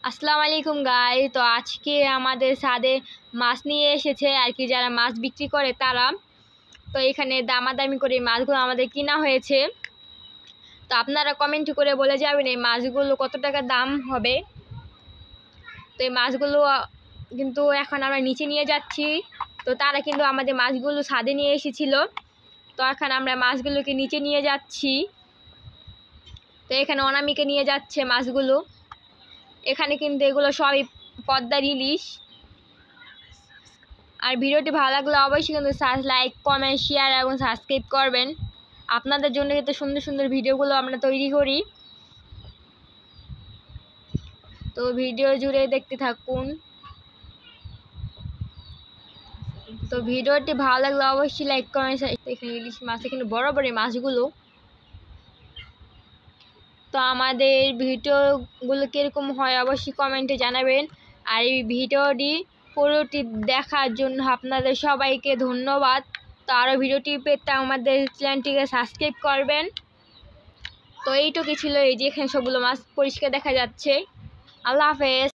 আসসালামু আলাইকুম গাই। তো আজকে আমাদের ছাদে মাছ নিয়ে এসেছে আর কি, যারা মাছ বিক্রি করে তারা। তো এখানে দামাদামি করে মাছগুলো আমাদের কিনা হয়েছে। তো আপনারা কমেন্ট করে বলে যাবেন এই মাছগুলো কত টাকা দাম হবে। তো এই মাছগুলো কিন্তু এখন আমরা নিচে নিয়ে যাচ্ছি। তো তারা কিন্তু আমাদের মাছগুলো ছাদে নিয়ে এসেছিল। তো এখন আমরা মাছগুলোকে নিচে নিয়ে যাচ্ছি। তো এখানে অনামিকে নিয়ে যাচ্ছে মাছগুলো। এখানে কিন্তু এগুলো সবই পদ্মার ইলিশ। আর ভিডিওটি ভালো লাগলে অবশ্যই কিন্তু লাইক কমেন্ট শেয়ার এবং সাবস্ক্রাইব করবেন। আপনাদের জন্য কিন্তু সুন্দর সুন্দর ভিডিওগুলো আমরা তৈরি করি। তো ভিডিও জুড়ে দেখতে থাকুন। তো ভিডিওটি ভালো লাগলে অবশ্যই লাইক কমেন্ট। এখানে ইলিশ মাছ, এখানে বড় বড় মাছগুলো। তো আমাদের ভিডিওগুলো কীরকম হয় অবশ্যই কমেন্টে জানাবেন। আর এই ভিডিওটি পুরোটি দেখার জন্য আপনাদের সবাইকে ধন্যবাদ। তো আরও ভিডিওটি পেতে আমাদের চ্যানেলটিকে সাবস্ক্রাইব করবেন। তো এইটুকুই ছিল, এই যে এখানে সবগুলো মাছ পরিষ্কার দেখা যাচ্ছে। আল্লাহ হাফেজ।